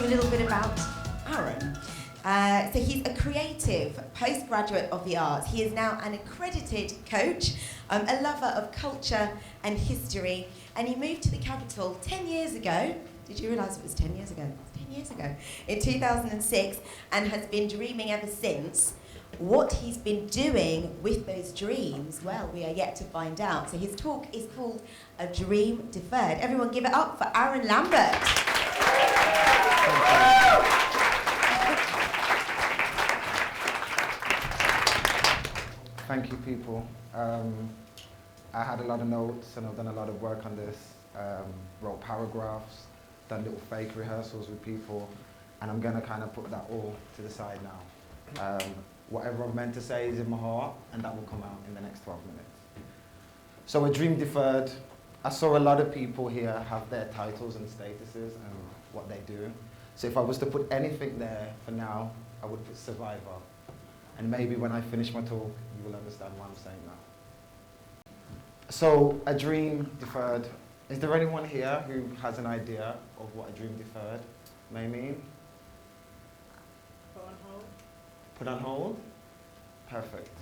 little bit about Aaron. So he's a creative postgraduate of the arts. He is now an accredited coach, a lover of culture and history, and he moved to the capital 10 years ago. Did you realise it was 10 years ago? 10 years ago, in 2006, and has been dreaming ever since. What he's been doing with those dreams, well, we are yet to find out. So his talk is called A Dream Deferred. Everyone give it up for Aaron Lambert. Thank you, people. I had a lot of notes and I've done a lot of work on this. Wrote paragraphs, done little fake rehearsals with people, and I'm gonna kind of put that all to the side now. Whatever I'm meant to say is in my heart, and that will come out in the next 12 minutes. So A Dream Deferred. I saw a lot of people here have their titles and statuses and what they do. So if I was to put anything there for now, I would put survivor. And maybe when I finish my talk, you will understand why I'm saying that. So A Dream Deferred. Is there anyone here who has an idea of what a dream deferred may mean? Put on hold. Put on hold? Perfect.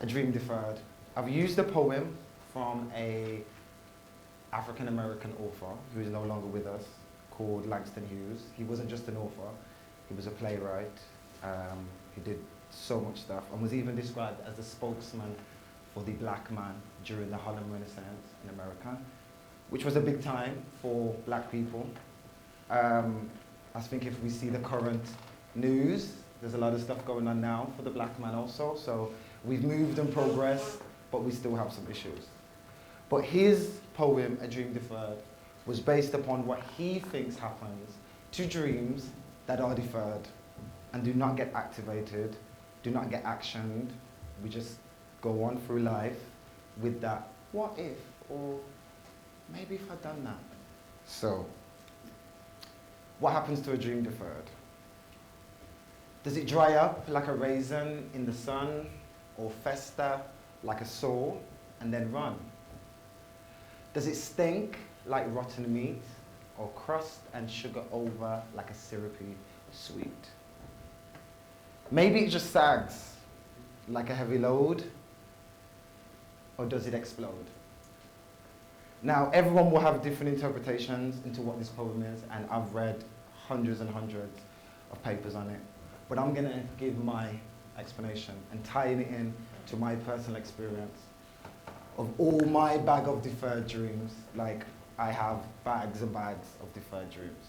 A Dream Deferred. I've used a poem from a African-American author who is no longer with us, called Langston Hughes. He wasn't just an author, he was a playwright. He did so much stuff and was even described as the spokesman for the black man during the Harlem Renaissance in America, which was a big time for black people. I think if we see the current news, there's a lot of stuff going on now for the black man also, so we've moved and progressed, but we still have some issues. But his poem, A Dream Deferred, was based upon what he thinks happens to dreams that are deferred and do not get activated, do not get actioned. We just go on through life with that, what if, or maybe if I'd done that. So, what happens to a dream deferred? Does it dry up like a raisin in the sun, or fester like a sore and then run? Does it stink like rotten meat, or crust and sugar over like a syrupy sweet? Maybe it just sags like a heavy load, or does it explode? Now, everyone will have different interpretations into what this poem is, and I've read hundreds and hundreds of papers on it. But I'm going to give my explanation and tying it in to my personal experience of all my bag of deferred dreams. Like, I have bags and bags of deferred dreams.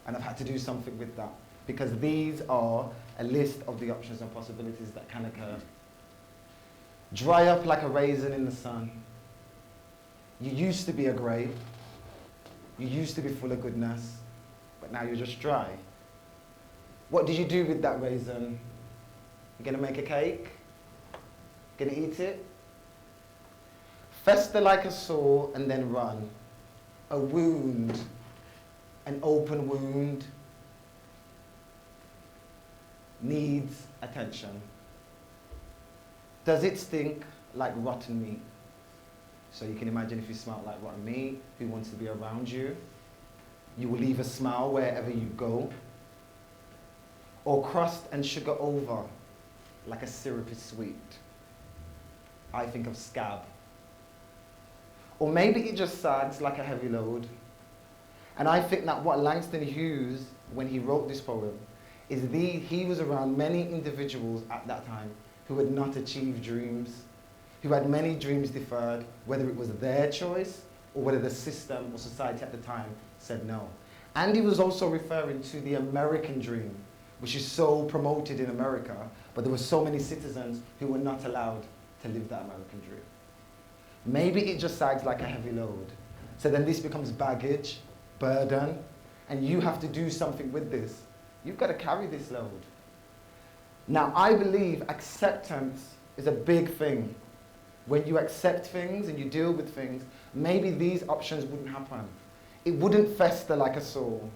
And I've had to do something with that, because these are a list of the options and possibilities that can occur. Dry up like a raisin in the sun. You used to be a grape. You used to be full of goodness, but now you're just dry. What did you do with that raisin? You're gonna make a cake? Gonna eat it? Fester like a sore and then run. A wound, an open wound, needs attention. Does it stink like rotten meat? So you can imagine if you smell like rotten meat, who wants to be around you? You will leave a smell wherever you go. Or crust and sugar over, like a syrupy sweet. I think of scab. Or maybe it just sags like a heavy load. And I think that what Langston Hughes, when he wrote this poem, is he was around many individuals at that time who had not achieved dreams, who had many dreams deferred, whether it was their choice or whether the system or society at the time said no. And he was also referring to the American dream, which is so promoted in America, but there were so many citizens who were not allowed to live that American dream. Maybe it just sags like a heavy load. So then this becomes baggage, burden, and you have to do something with this. You've got to carry this load. Now, I believe acceptance is a big thing. When you accept things and you deal with things, maybe these options wouldn't happen. It wouldn't fester like a sore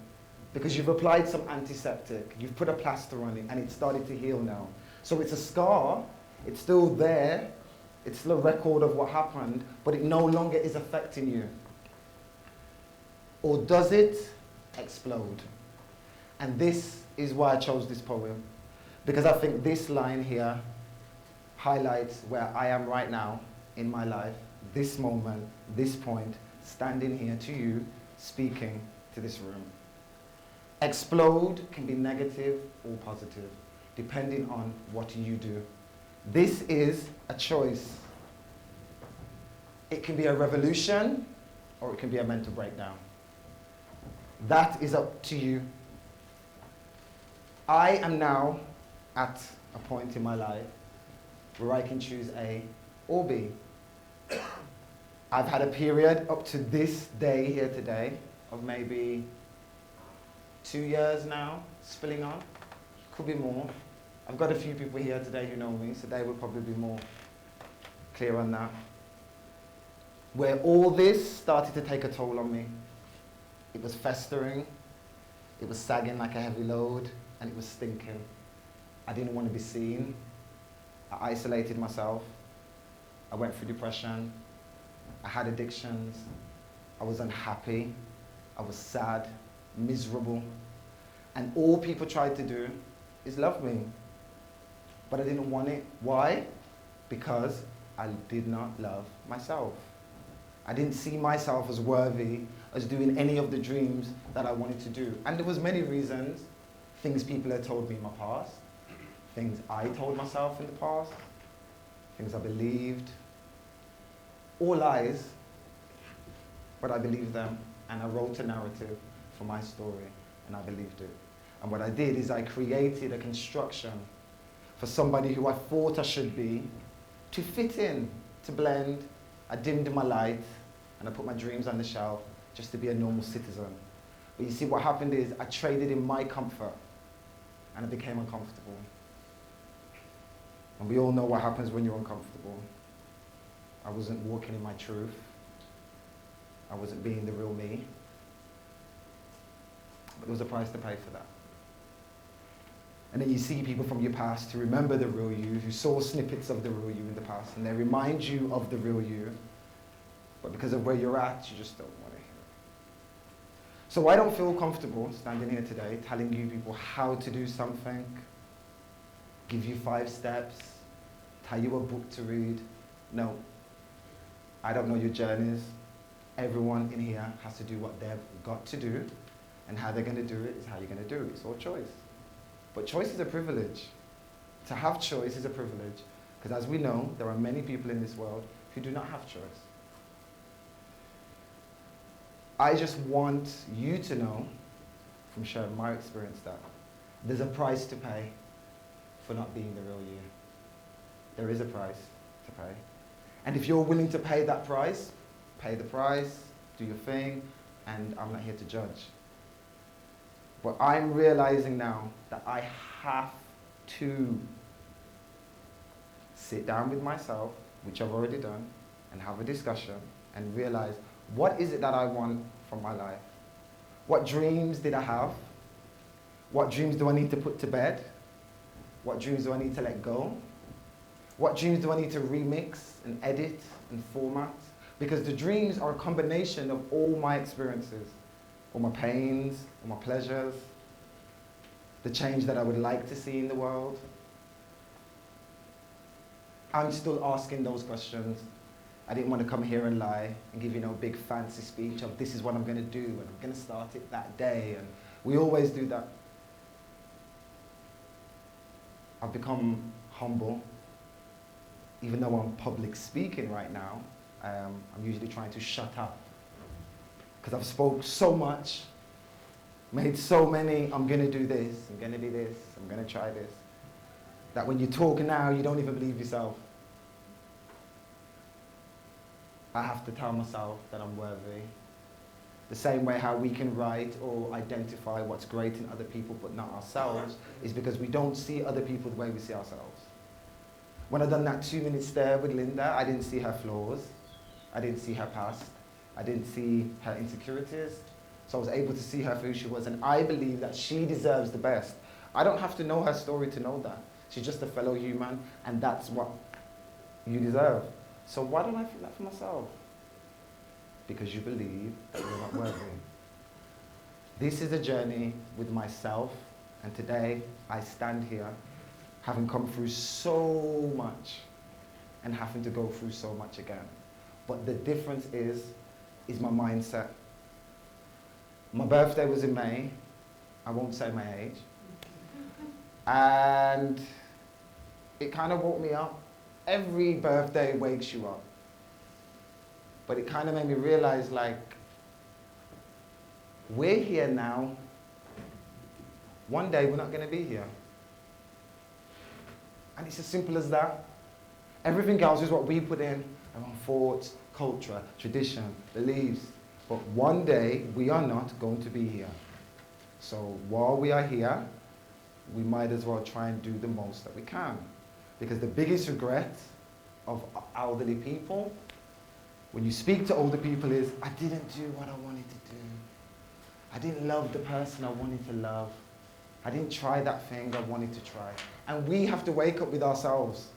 because you've applied some antiseptic, you've put a plaster on it, and it's started to heal now. So it's a scar, it's still there, it's still a record of what happened, but it no longer is affecting you. Or does it explode? And this is why I chose this poem, because I think this line here highlights where I am right now in my life, this moment, this point, standing here to you, speaking to this room. Explode can be negative or positive, depending on what you do. This is a choice. It can be a revolution, or it can be a mental breakdown. That is up to you. I am now at a point in my life where I can choose A or B. I've had a period up to this day here today of maybe 2 years now, spilling on. Could be more. I've got a few people here today who know me, so they will probably be more clear on that. Where all this started to take a toll on me. It was festering, it was sagging like a heavy load, and it was stinking. I didn't want to be seen. I isolated myself. I went through depression. I had addictions. I was unhappy. I was sad, miserable. And all people tried to do is love me. But I didn't want it. Why? Because I did not love myself. I didn't see myself as worthy as doing any of the dreams that I wanted to do. And there was many reasons. Things people had told me in my past, things I told myself in the past, things I believed. All lies, but I believed them, and I wrote a narrative for my story, and I believed it. And what I did is I created a construction for somebody who I thought I should be, to fit in, to blend. I dimmed my light, and I put my dreams on the shelf just to be a normal citizen. But you see, what happened is I traded in my comfort, and I became uncomfortable. And we all know what happens when you're uncomfortable. I wasn't walking in my truth. I wasn't being the real me. But there was a price to pay for that. And then you see people from your past who remember the real you, who saw snippets of the real you in the past, and they remind you of the real you. But because of where you're at, you just don't want to hear it. So I don't feel comfortable standing here today telling you people how to do something, give you 5 steps, tell you a book to read. No. I don't know your journeys. Everyone in here has to do what they've got to do, and how they're going to do it is how you're going to do it. It's all choice. But choice is a privilege. To have choice is a privilege, because as we know, there are many people in this world who do not have choice. I just want you to know, from sharing my experience, that there's a price to pay for not being the real you. There is a price to pay. And if you're willing to pay that price, pay the price, do your thing, and I'm not here to judge. But I'm realizing now that I have to sit down with myself, which I've already done, and have a discussion and realize, what is it that I want from my life? What dreams did I have? What dreams do I need to put to bed? What dreams do I need to let go? What dreams do I need to remix and edit and format? Because the dreams are a combination of all my experiences, all my pains, all my pleasures, the change that I would like to see in the world. I'm still asking those questions. I didn't want to come here and lie and give you no big fancy speech of this is what I'm going to do and I'm going to start it that day, and we always do that. I've become humble. Even though I'm public speaking right now, I'm usually trying to shut up, because I've spoke so much, made so many, I'm going to do this, I'm going to do this, I'm going to try this, that when you talk now, you don't even believe yourself. I have to tell myself that I'm worthy. The same way how we can write or identify what's great in other people but not ourselves is because we don't see other people the way we see ourselves. When I done that 2-minute stare with Linda, I didn't see her flaws. I didn't see her past. I didn't see her insecurities. So I was able to see her for who she was, and I believe that she deserves the best. I don't have to know her story to know that. She's just a fellow human, and that's what you deserve. So why don't I feel that for myself? Because you believe that you're not worthy. This is a journey with myself, and today I stand here having come through so much and having to go through so much again. But the difference is my mindset. My birthday was in May. I won't say my age. And it kind of woke me up. Every birthday wakes you up. But it kind of made me realize, like, we're here now. One day we're not going to be here. And it's as simple as that. Everything else is what we put in around thoughts, culture, tradition, beliefs. But one day we are not going to be here. So while we are here, we might as well try and do the most that we can. Because the biggest regret of elderly people, when you speak to older people, is, I didn't do what I wanted to do. I didn't love the person I wanted to love. I didn't try that thing I wanted to try. And we have to wake up with ourselves.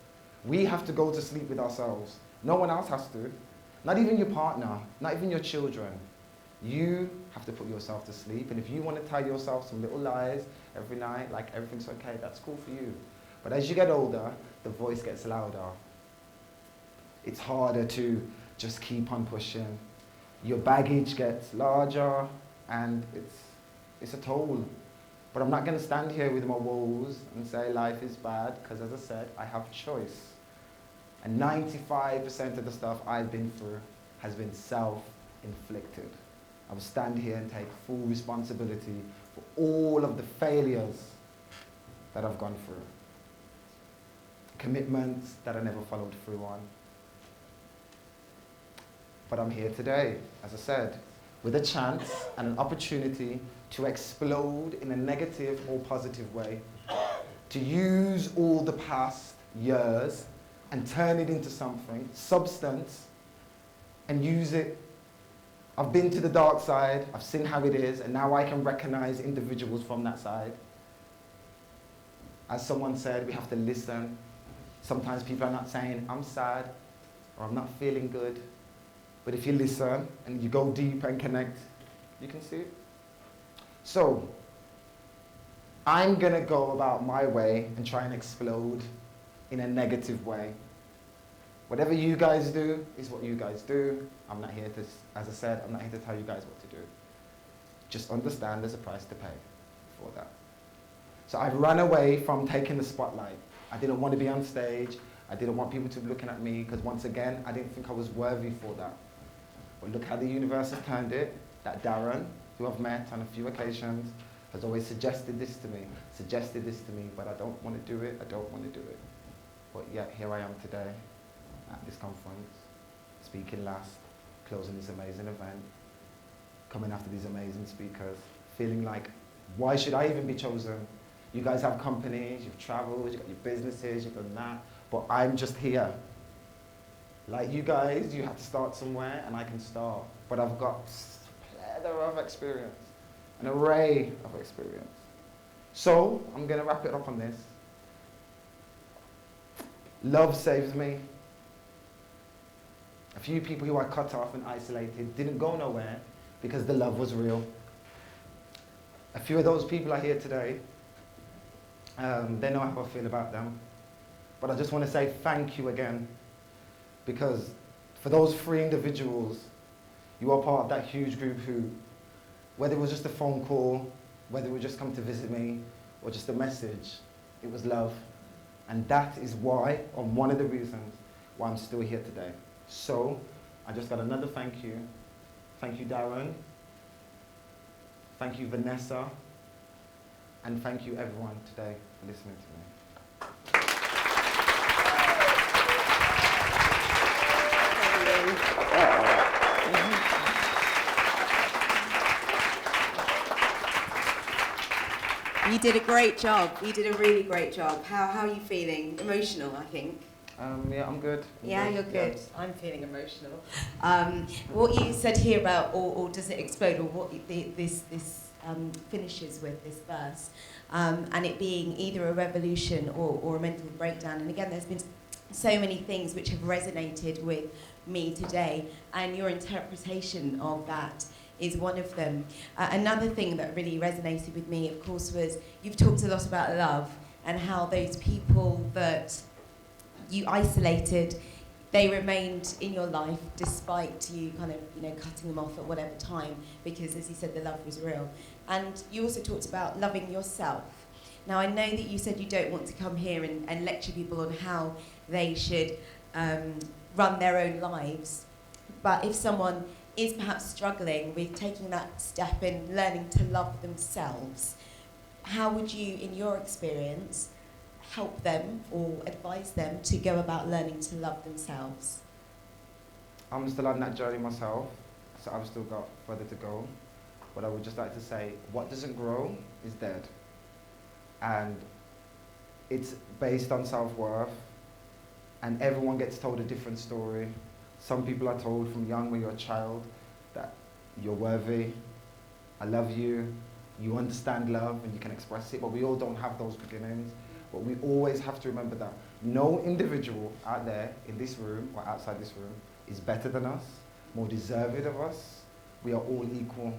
We have to go to sleep with ourselves. No one else has to. Not even your partner, not even your children. You have to put yourself to sleep. And if you want to tell yourself some little lies every night, like everything's okay, that's cool for you. But as you get older, the voice gets louder. It's harder to just keep on pushing. Your baggage gets larger, and it's a toll. But I'm not going to stand here with my woes and say life is bad, because as I said, I have choice. And 95% of the stuff I've been through has been self-inflicted. I will stand here and take full responsibility for all of the failures that I've gone through. Commitments that I never followed through on. But I'm here today, as I said, with a chance and an opportunity to explode in a negative or positive way, to use all the past years and turn it into something, substance, and use it. I've been to the dark side, I've seen how it is, and now I can recognize individuals from that side. As someone said, we have to listen. Sometimes people are not saying, I'm sad, or I'm not feeling good. But if you listen and you go deep and connect, you can see it. So, I'm going to go about my way and try and explode in a negative way. Whatever you guys do is what you guys do. I'm not here to, as I said, I'm not here to tell you guys what to do. Just understand there's a price to pay for that. So I've run away from taking the spotlight. I didn't want to be on stage. I didn't want people to be looking at me, because once again, I didn't think I was worthy for that. But look how the universe has turned it. That Darren, who I've met on a few occasions, has always suggested this to me, but I don't want to do it, I don't want to do it. But yet, here I am today at this conference, speaking last, closing this amazing event, coming after these amazing speakers, feeling like, why should I even be chosen? You guys have companies, you've traveled, you've got your businesses, you've done that, but I'm just here. Like you guys, you have to start somewhere, and I can start. But I've got a plethora of experience, an array of experience. So, I'm going to wrap it up on this. Love saves me. A few people who I cut off and isolated didn't go nowhere because the love was real. A few of those people are here today. They know how I feel about them. But I just want to say thank you again, because for those 3 individuals, you are part of that huge group who, whether it was just a phone call, whether it was just come to visit me, or just a message, it was love. And that is why, or one of the reasons, why I'm still here today. So, I just got another thank you. Thank you, Darren. Thank you, Vanessa. And thank you, everyone, today, for listening to me. You did a great job. You did a really great job. How are you feeling? Emotional, I think. Yeah, I'm good. You're good. Yeah. I'm feeling emotional. What you said here about, or does it explode, or what this finishes with, this verse, and it being either a revolution or a mental breakdown. And again, there's been so many things which have resonated with me today, and your interpretation of that is one of them. Another thing that really resonated with me, of course, was you've talked a lot about love and how those people that you isolated, they remained in your life despite you kind of, cutting them off at whatever time, because, as you said, the love was real. And you also talked about loving yourself. Now, I know that you said you don't want to come here and lecture people on how they should run their own lives, but if someone is perhaps struggling with taking that step and learning to love themselves, how would you, in your experience, help them or advise them to go about learning to love themselves? I'm still on that journey myself, so I've still got further to go. But I would just like to say, what doesn't grow is dead. And it's based on self-worth, and everyone gets told a different story. Some people are told from young, when you're a child, that you're worthy, I love you, you understand love and you can express it, but we all don't have those beginnings. But we always have to remember that no individual out there in this room or outside this room is better than us, more deserving of us. We are all equal,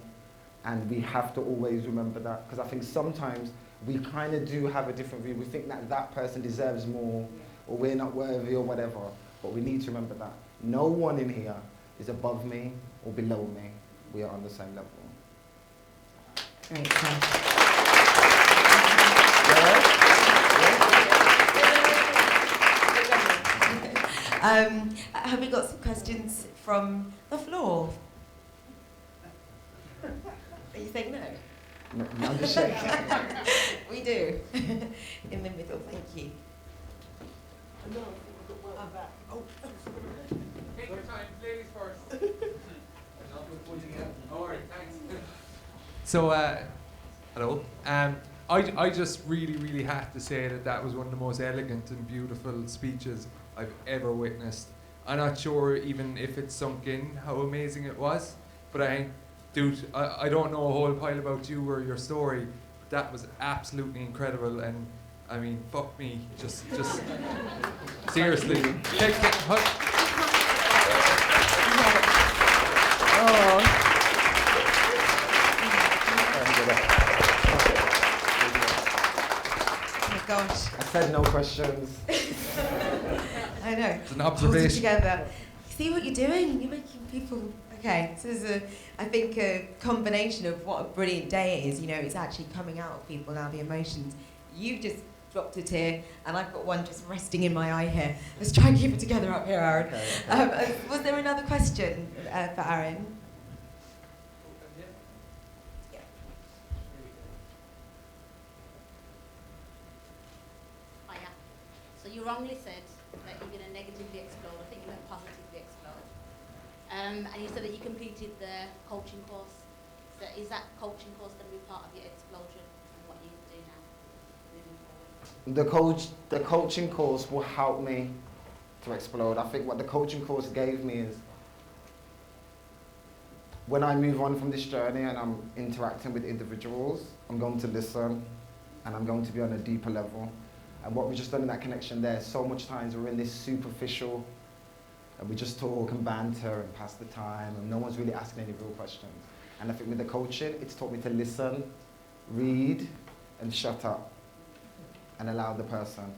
and we have to always remember that, because I think sometimes we kind of do have a different view. We think that that person deserves more, or we're not worthy or whatever, but we need to remember that no one in here is above me or below me. We are on the same level. Great. Have we got some questions from the floor? Are you saying no? No, I'm just shaking. We do. In the middle, thank you. Take your time, ladies first. Alright, thanks. So, hello. I just really have to say that was one of the most elegant and beautiful speeches I've ever witnessed. I'm not sure even if it's sunk in how amazing it was, but I think, dude, I don't know a whole pile about you or your story, but that was absolutely incredible. And I mean, fuck me, just seriously. Oh my gosh. I said no questions. I know. It's an observation. Hold it together. See what you're doing? You're making people... Okay, so there's I think a combination of what a brilliant day it is. It's actually coming out of people now, the emotions. You've just dropped a tear, and I've got one just resting in my eye here. Let's try and keep it together up here, Aaron. Okay. Was there another question for Aaron? Hiya. So you wrongly said that you're going to negatively explode. I think you meant positively explode. And you said that you completed the coaching course. So is that coaching course going to be part of your explosion and what you do now moving forward? The coaching course will help me to explode. I think what the coaching course gave me is, when I move on from this journey and I'm interacting with individuals, I'm going to listen and I'm going to be on a deeper level. And what we've just done in that connection there, so much times we're in this superficial, and we just talk and banter and pass the time, and no one's really asking any real questions. And I think with the coaching, it's taught me to listen, read, and shut up, and allow the person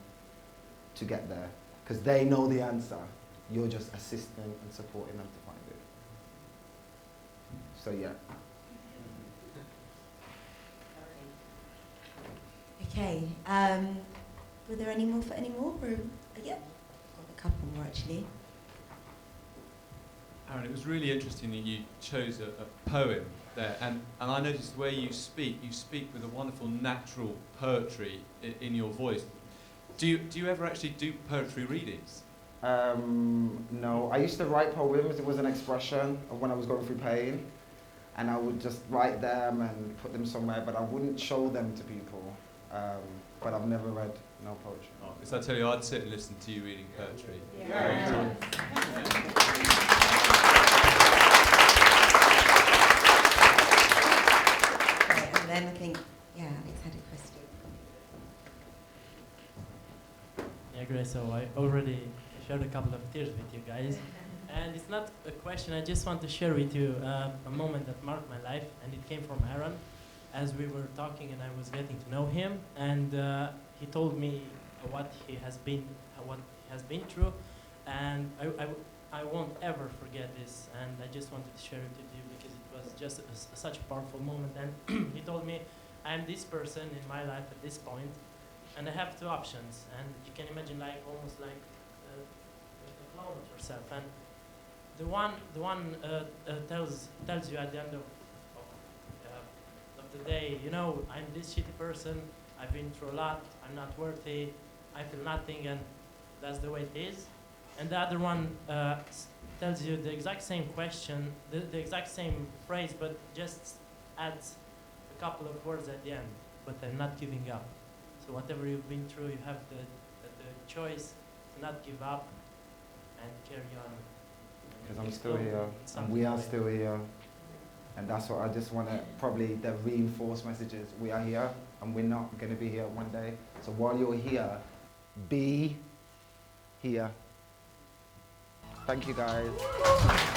to get there. Because they know the answer. You're just assisting and supporting them to find it. So yeah. Okay. Were there any more for any more? Or, yeah, got a couple more actually. Aaron, it was really interesting that you chose a poem there, and I noticed the way you speak with a wonderful natural poetry in your voice. Do you ever actually do poetry readings? No, I used to write poems. It was an expression of when I was going through pain, and I would just write them and put them somewhere, but I wouldn't show them to people. But I've never read no poetry. Oh, because I tell you, I'd sit and listen to you reading poetry. Yeah. Okay, and then I think, yeah, Alex had a question. Yeah, great. So I already shared a couple of tears with you guys, And it's not a question, I just want to share with you a moment that marked my life, and it came from Aaron. As we were talking and I was getting to know him, and he told me what he has been through, and I won't ever forget this, and I just wanted to share it with you because it was just such a powerful moment. And he told me, I'm this person in my life at this point, and I have two options, and you can imagine like almost like a clone of yourself, and the one tells you at the end of the day, you know, I'm this shitty person, I've been through a lot, I'm not worthy, I feel nothing, and that's the way it is. And the other one tells you the exact same question, the exact same phrase, but just adds a couple of words at the end, but I'm not giving up. So whatever you've been through, you have the choice to not give up and carry on. Because I'm still here, and we are still here. And that's what I just want to probably the reinforce messages. We are here, and we're not going to be here one day. So while you're here, be here. Thank you, guys.